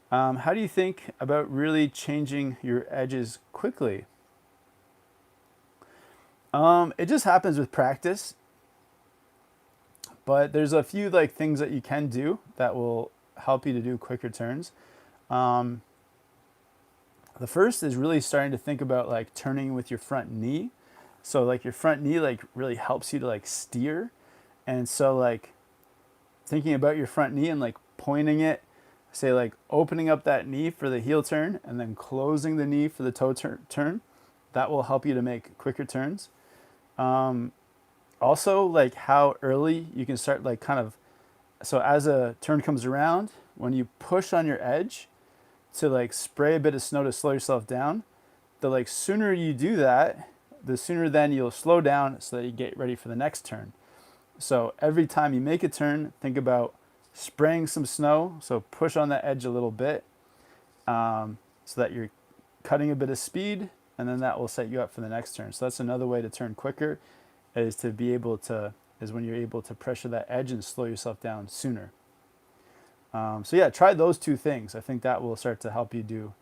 How do you think about really changing your edges quickly? It just happens with practice, but there's a few like things that you can do that will help you to do quicker turns. Um, the first is really starting to think about like turning with your front knee. So like your front knee like really helps you to like steer. And so like thinking about your front knee and like pointing it, say like opening up that knee for the heel turn and then closing the knee for the toe turn, that will help you to make quicker turns. Also like how early you can start like kind of, so as a turn comes around, when you push on your edge to like spray a bit of snow to slow yourself down, the like sooner you do that, the sooner then you'll slow down so that you get ready for the next turn. So every time you make a turn, think about spraying some snow. So push on that edge a little bit so that you're cutting a bit of speed, and then that will set you up for the next turn. So that's another way to turn quicker is to be able to, is when you're able to pressure that edge and slow yourself down sooner. So yeah, try those two things. I think that will start to help you do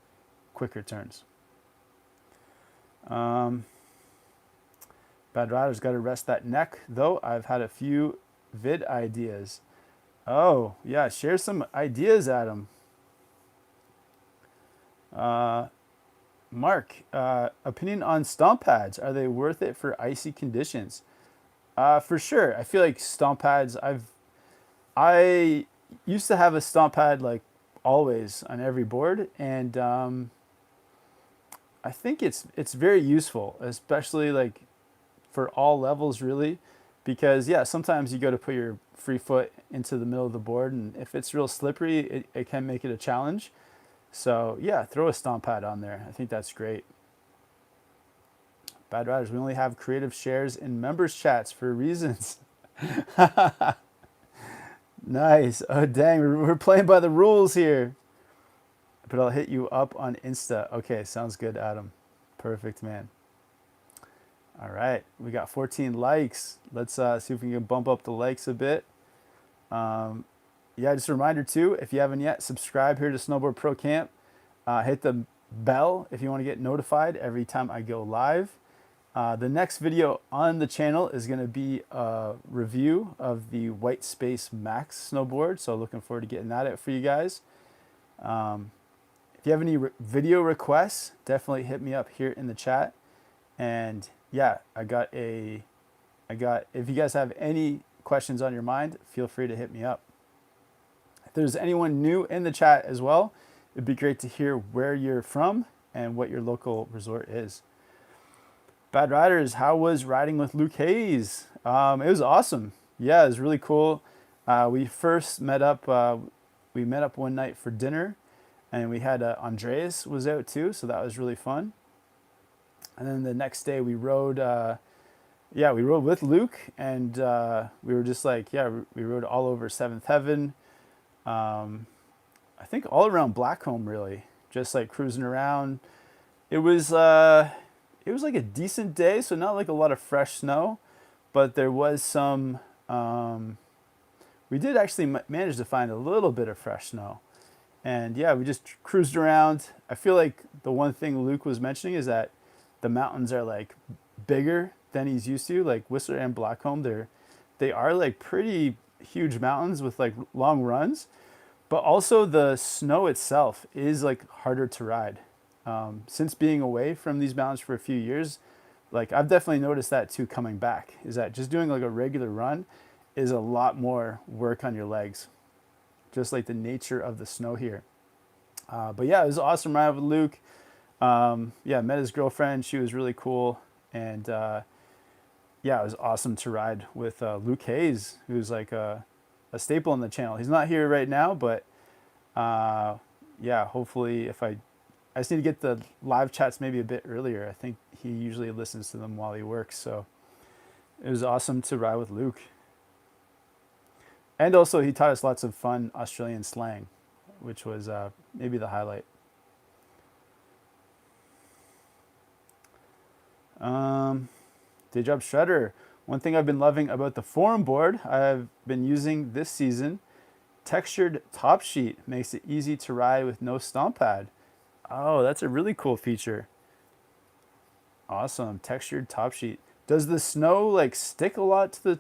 quicker turns. Bad Rider's got to rest that neck, though. I've had a few vid ideas. Oh, yeah, share some ideas, Adam. Mark, opinion on stomp pads. Are they worth it for icy conditions? For sure. I feel like stomp pads, I used to have a stomp pad like always on every board, and I think it's very useful, especially like for all levels really, because yeah, sometimes you go to put your free foot into the middle of the board, and if it's real slippery, it can make it a challenge. So yeah, throw a stomp pad on there. I think that's great. Bad Riders, we only have creative shares in members chats for reasons. Nice. Oh dang, we're playing by the rules here. But I'll hit you up on Insta. Okay, sounds good, Adam. Perfect, man. All right, we got 14 likes. Let's see if we can bump up the likes a bit. Yeah, just a reminder too, if you haven't yet, subscribe here to Snowboard Pro Camp. Hit the bell if you want to get notified every time I go live. The next video on the channel is going to be a review of the Whitespace Max snowboard, so looking forward to getting that out for you guys. If you have any video requests, definitely hit me up here in the chat. And yeah, if you guys have any questions on your mind, feel free to hit me up. If there's anyone new in the chat as well, it'd be great to hear where you're from and what your local resort is. Bad Riders, how was riding with Luke Hayes? It was awesome. Yeah, it was really cool. We first met up, we met up one night for dinner, and we had Andreas was out too, so that was really fun. And then the next day we rode, we rode with Luke, and we were just like, we rode all over Seventh Heaven. I think all around Blackcomb really, just like cruising around. It was like a decent day, so not like a lot of fresh snow, but there was some, we did actually manage to find a little bit of fresh snow. And yeah, we just cruised around. I feel like the one thing Luke was mentioning is that the mountains are like bigger than he's used to. Like Whistler and Blackcomb, they are like pretty huge mountains with like long runs, but also the snow itself is like harder to ride. Since being away from these mountains for a few years, like I've definitely noticed that too coming back, is that just doing like a regular run is a lot more work on your legs, just like the nature of the snow here. But yeah, it was an awesome ride with Luke. Yeah, met his girlfriend. She was really cool. And yeah, it was awesome to ride with Luke Hayes, who's like a staple on the channel. He's not here right now, but yeah, hopefully I just need to get the live chats maybe a bit earlier. I think he usually listens to them while he works. So it was awesome to ride with Luke. And also he taught us lots of fun Australian slang, which was maybe the highlight. Day Job Shredder. One thing I've been loving about the forum board I've been using this season, textured top sheet makes it easy to ride with no stomp pad. Oh, that's a really cool feature. Awesome, textured top sheet. Does the snow like stick a lot to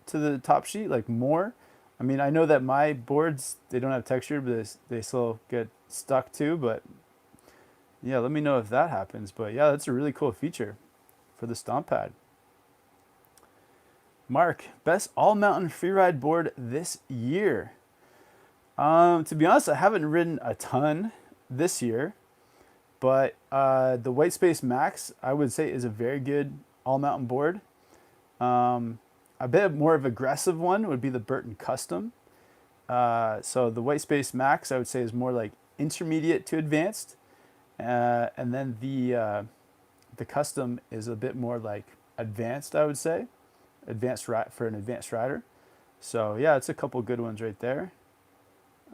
the top sheet, like more? I mean, I know that my boards, they don't have texture, but they still get stuck too. But yeah, let me know if that happens. But yeah, that's a really cool feature for the stomp pad. Mark, best all mountain freeride board this year. To be honest, I haven't ridden a ton this year, but the Whitespace Max I would say is a very good all mountain board. A bit more of an aggressive one would be the Burton Custom. So the Whitespace Max I would say is more like intermediate to advanced, and then the Custom is a bit more like advanced, I would say, for an advanced rider. So yeah, it's a couple good ones right there.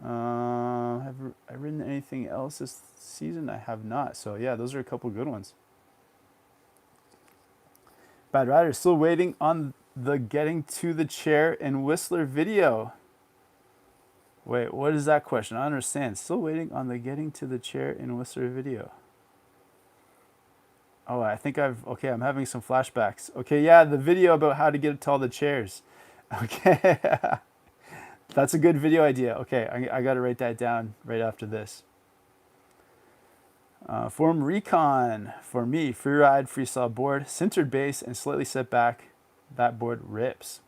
Have I ridden anything else this season? I have not. So yeah, those are a couple good ones. Bad Rider still waiting on the getting to the chair in Whistler video. Wait, what is that question? I don't understand. Still waiting on the getting to the chair in Whistler video. Oh, I think okay, I'm having some flashbacks. Okay, yeah, the video about how to get to all the chairs. Okay. That's a good video idea. Okay, I got to write that down right after this. Form Recon, for me, freeride, freestyle board, centered base, and slightly set back. That board rips.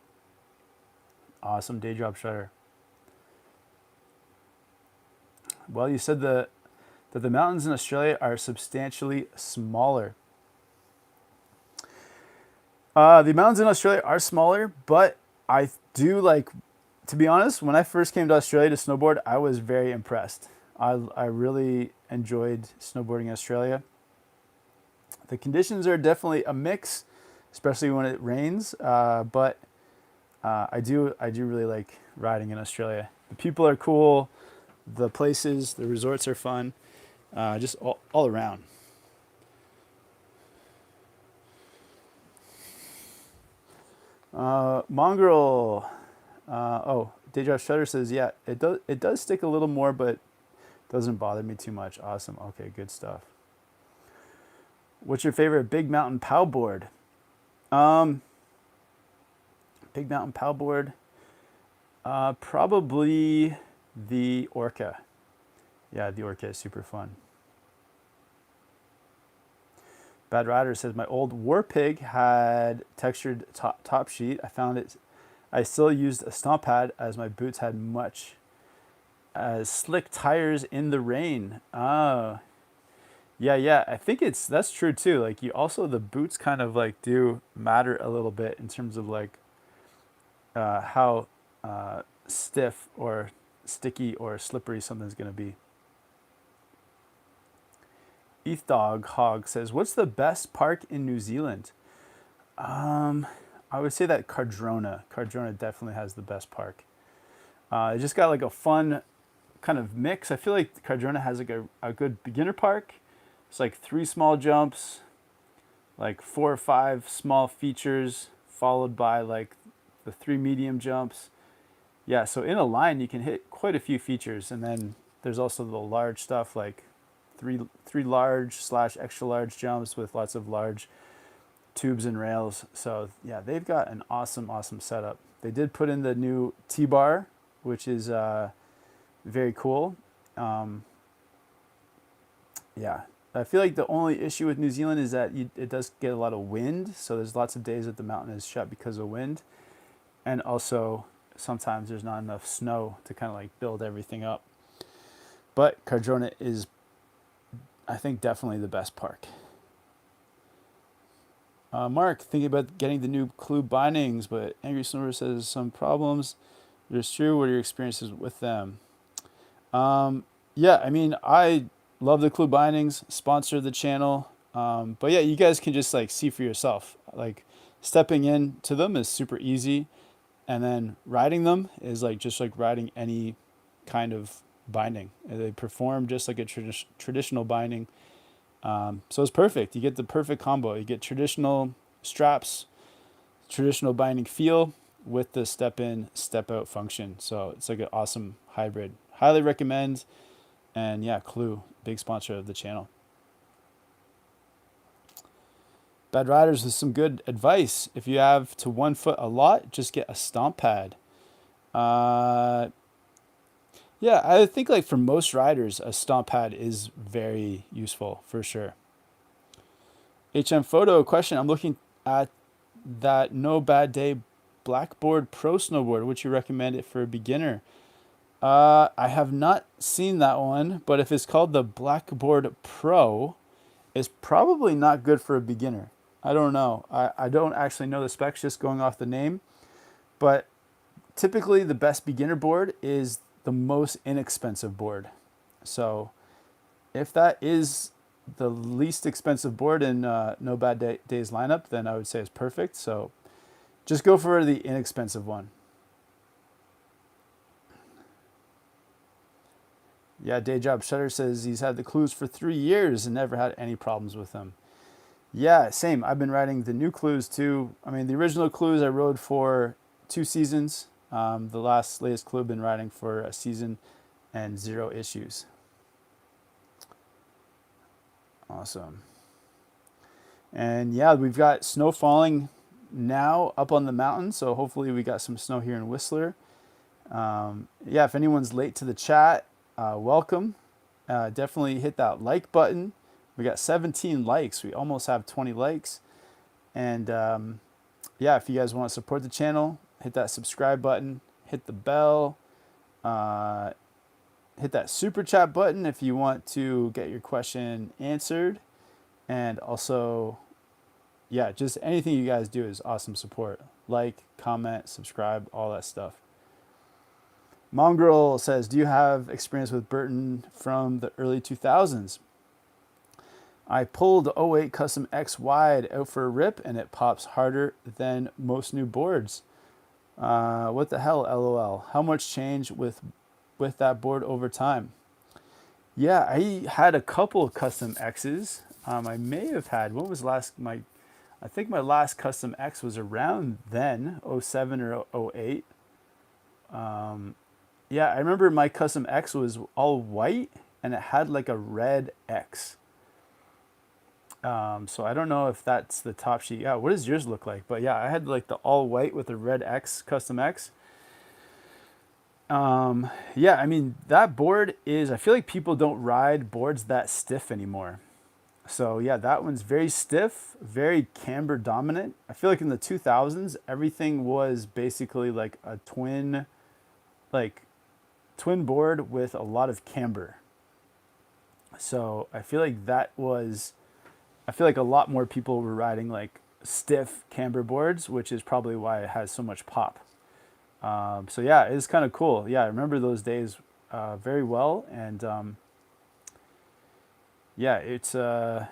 Awesome, Day Drop Shredder. Well, you said that the mountains in Australia are substantially smaller. The mountains in Australia are smaller, but I do like, to be honest, when I first came to Australia to snowboard, I was very impressed. I really enjoyed snowboarding in Australia. The conditions are definitely a mix, especially when it rains, but I do really like riding in Australia. The people are cool, the places, the resorts are fun, just all around. Mongrel. Deja Shutter says, yeah, it does stick a little more, but doesn't bother me too much. Awesome. Okay, good stuff. What's your favorite Big Mountain POW board? Big Mountain POW board? Probably the Orca. Yeah, the Orca is super fun. Bad Rider says, my old War Pig had textured top sheet. I still used a stomp pad as my boots had much slick tires in the rain. Oh, yeah. I think that's true too. Like the boots kind of like do matter a little bit in terms of like how stiff or sticky or slippery something's gonna be. Ethdog Hog says, what's the best park in New Zealand? I would say that Cardrona. Cardrona definitely has the best park. It just got like a fun kind of mix. I feel like Cardrona has like a good beginner park. It's like 3 small jumps, like 4 or 5 small features, followed by like the 3 medium jumps. Yeah, so in a line you can hit quite a few features, and then there's also the large stuff like three large / extra large jumps with lots of large tubes and rails. So yeah, they've got an awesome setup. They did put in the new T-bar, which is very cool. Um, yeah, I feel like the only issue with New Zealand is that it does get a lot of wind. So there's lots of days that the mountain is shut because of wind, and also sometimes there's not enough snow to kind of like build everything up. But Cardrona is, I think, definitely the best park. Mark, thinking about getting the new Clue bindings, but Angry Snowboarder says some problems. It is true. What are your experiences with them? Yeah, I mean, I love the Clue bindings, sponsor the channel. But yeah, you guys can just like see for yourself. Like stepping into them is super easy, and then riding them is like just like riding any kind of binding. They perform just like a traditional binding. So it's perfect. You get the perfect combo. You get traditional straps, traditional binding feel with the step in, step out function. So it's like an awesome hybrid. Highly recommend. And yeah, Clue, big sponsor of the channel. Bad Riders with some good advice. If you have to 1 foot a lot, just get a stomp pad. Yeah, I think like for most riders, a stomp pad is very useful for sure. HM Photo question. I'm looking at that No Bad Day Blackboard Pro snowboard. Would you recommend it for a beginner? I have not seen that one, but if it's called the Blackboard Pro, it's probably not good for a beginner. I don't know. I don't actually know the specs just going off the name, but typically the best beginner board is the most inexpensive board. So if that is the least expensive board in No Bad Days lineup, then I would say it's perfect. So just go for the inexpensive one. Yeah, Day Job Shutter says he's had the Clues for 3 years and never had any problems with them. Yeah, same. I've been riding the new Clues too. I mean, the original Clues I rode for 2 seasons. The latest Clue I've been riding for a season and 0 issues. Awesome. And yeah, we've got snow falling now up on the mountain, so hopefully we got some snow here in Whistler. Yeah, if anyone's late to the chat, welcome. Definitely hit that like button. We got 17 likes. We almost have 20 likes. And yeah, if you guys want to support the channel, hit that subscribe button, hit the bell, hit that super chat button if you want to get your question answered. And also, yeah, just anything you guys do is awesome support. Like, comment, subscribe, all that stuff. Mom Girl says, do you have experience with Burton from the early 2000s? I pulled 08 Custom X wide out for a rip and it pops harder than most new boards. What the hell, LOL. How much changed with that board over time? Yeah, I had a couple of Custom X's. I may have had, when was last, I think my last Custom X was around then, 07 or 08. Yeah, I remember my Custom X was all white and it had like a red X. So I don't know if that's the top sheet. Yeah, what does yours look like? But yeah, I had like the all white with the red X Custom X. Yeah, I mean, that board is, I feel like people don't ride boards that stiff anymore. So yeah, that one's very stiff, very camber dominant. I feel like in the 2000s, everything was basically like a twin board with a lot of camber. So I feel like a lot more people were riding like stiff camber boards, which is probably why it has so much pop. So yeah, it's kind of cool. Yeah, I remember those days very well, and yeah, it's those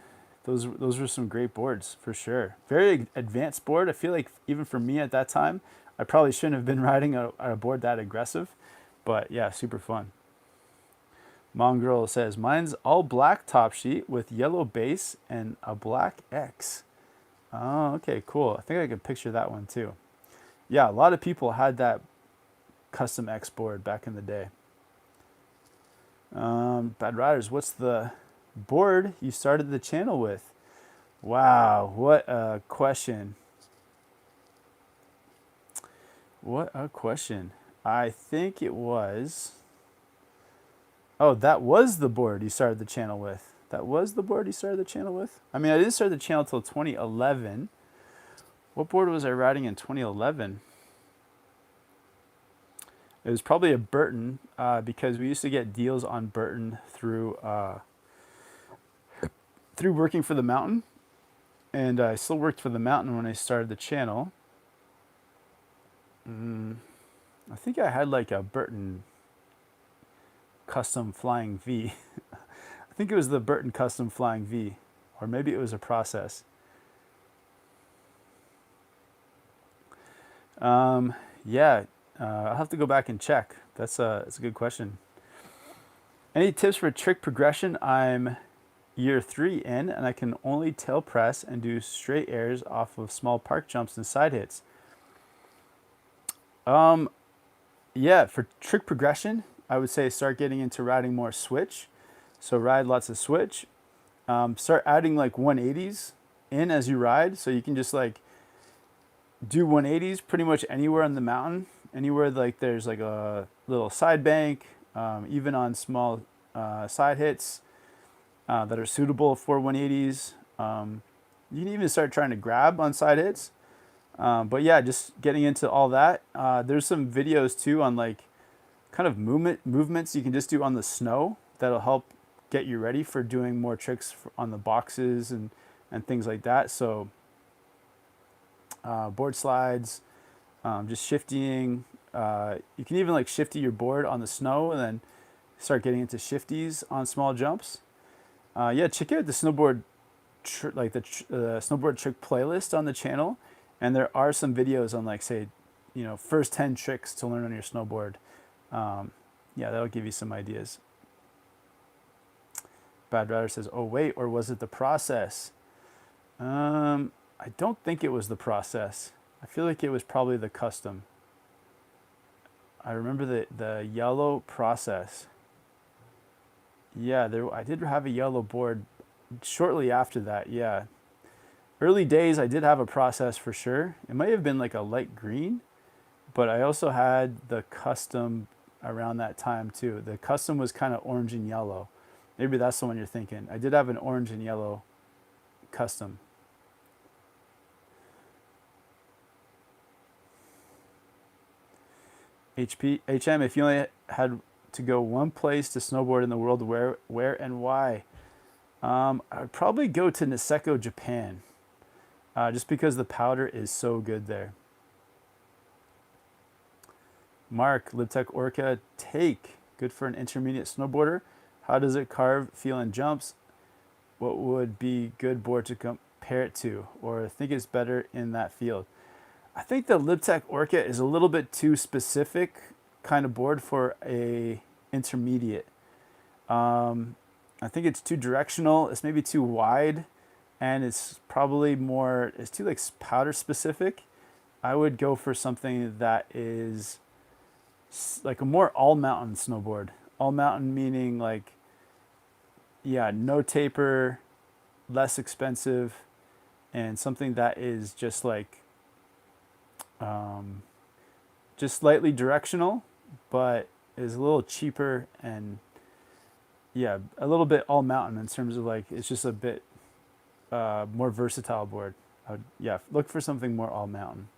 were some great boards for sure. Very advanced board. I feel like even for me at that time, I probably shouldn't have been riding a board that aggressive, but yeah, super fun. Mom Girl says, mine's all black top sheet with yellow base and a black X. Oh, okay, cool. I think I could picture that one too. Yeah, a lot of people had that Custom X board back in the day. Bad Riders, what's the board you started the channel with? Wow, what a question. What a question. I think it was. Oh, that was the board you started the channel with. That was the board you started the channel with? I mean, I didn't start the channel till 2011. What board was I riding in 2011? It was probably a Burton because we used to get deals on Burton through working for the mountain, and I still worked for the mountain when I started the channel. I think I had like a Burton Custom Flying V. I think it was the Burton Custom Flying V, or maybe it was a Process. Yeah, I'll have to go back and check. That's a good question. Any tips for trick progression? I'm year 3 in, and I can only tail press and do straight airs off of small park jumps and side hits. Yeah, for trick progression, I would say start getting into riding more switch. So ride lots of switch. Start adding like 180s in as you ride, so you can just like do 180s pretty much anywhere on the mountain, anywhere like there's like a little side bank, even on small side hits that are suitable for 180s. You can even start trying to grab on side hits. But yeah, just getting into all that. There's some videos too on like kind of movements you can just do on the snow that'll help get you ready for doing more tricks on the boxes and things like that. So board slides, just shifting. You can even like shifty your board on the snow and then start getting into shifties on small jumps. Yeah, check out the snowboard snowboard trick playlist on the channel, and there are some videos on like say, first 10 tricks to learn on your snowboard. Yeah, that'll give you some ideas. Bad Rider says, "Oh wait, or was it the Process?" I don't think it was the Process. I feel like it was probably the Custom. I remember the yellow Process. Yeah, I did have a yellow board shortly after that. Yeah, early days I did have a Process for sure. It might have been like a light green, but I also had the Custom around that time too. The Custom was kind of orange and yellow. Maybe that's the one you're thinking. I did have an orange and yellow Custom. HM, if you only had to go one place to snowboard in the world, where and why? I'd probably go to Niseko, Japan, just because the powder is so good there. Mark, LibTech Orca, take. Good for an intermediate snowboarder. How does it carve, feel, and jumps? What would be good board to compare it to, or think it's better in that field? I think the LibTech Orca is a little bit too specific kind of board for a intermediate. I think it's too directional. It's maybe too wide, and it's probably it's too like powder specific. I would go for something that is like a more all mountain snowboard. All mountain meaning like, yeah, no taper, less expensive, and something that is just like just slightly directional, but is a little cheaper and yeah, a little bit all mountain in terms of like it's just a bit more versatile board. Yeah, look for something more all mountain.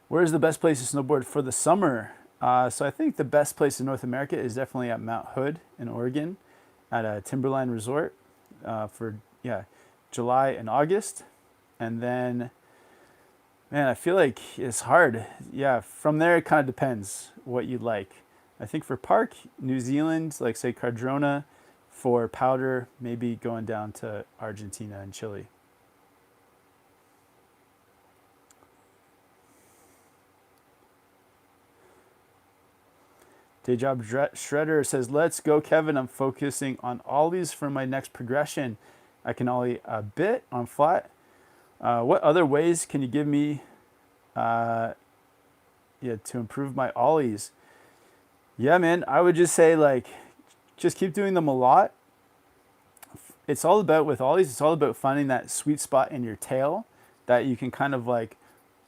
Where's the best place to snowboard for the summer? So I think the best place in North America is definitely at Mount Hood in Oregon, at a Timberline Resort for July and August, and then. Man, I feel like it's hard. Yeah, from there it kind of depends what you like. I think for park, New Zealand, like say Cardrona. For powder, maybe going down to Argentina and Chile. Dayjob Shredder says, "Let's go, Kevin. I'm focusing on ollies for my next progression. I can ollie a bit on flat. What other ways can you give me to improve my ollies?" Yeah, man, I would just say like, just keep doing them a lot. it's all about, with ollies, it's all about finding that sweet spot in your tail that you can kind of like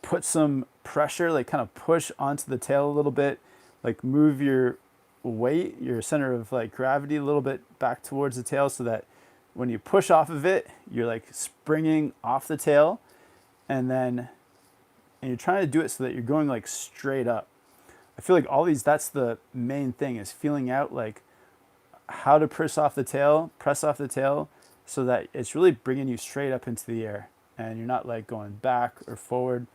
put some pressure, like kind of push onto the tail a little bit, like move your weight, your center of like gravity a little bit back towards the tail, so that when you push off of it, you're like springing off the tail, and you're trying to do it so that you're going like straight up. I feel like ollies, that's the main thing, is feeling out like how to press off the tail, so that it's really bringing you straight up into the air and you're not like going back or forward.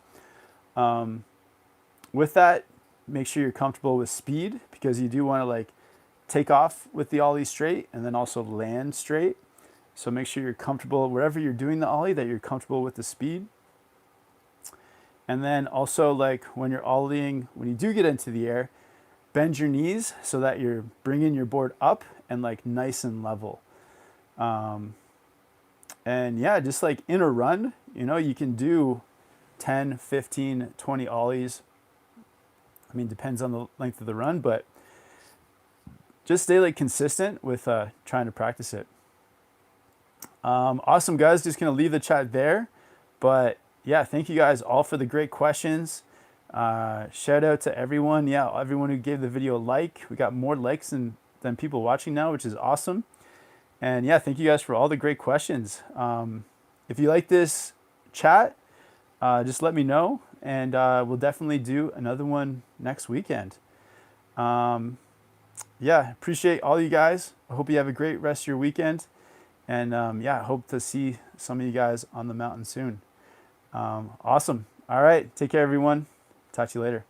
With that, make sure you're comfortable with speed, because you do want to like take off with the ollie straight and then also land straight. So make sure you're comfortable wherever you're doing the ollie, that you're comfortable with the speed. And then also, like when you're ollieing, when you do get into the air, bend your knees so that you're bringing your board up and like nice and level. And yeah, just like in a run, you know, you can do 10, 15, 20 ollies. I mean, depends on the length of the run, but just stay like consistent with trying to practice it. Awesome, guys. Just gonna leave the chat there, but yeah, thank you guys all for the great questions. Shout out to everyone. Yeah, everyone who gave the video a like. We got more likes than people watching now, which is awesome. And yeah, thank you guys for all the great questions. If you like this chat, just let me know, and we'll definitely do another one next weekend. Yeah, appreciate all you guys. I hope you have a great rest of your weekend. And yeah, I hope to see some of you guys on the mountain soon. Awesome. All right. Take care, everyone. Talk to you later.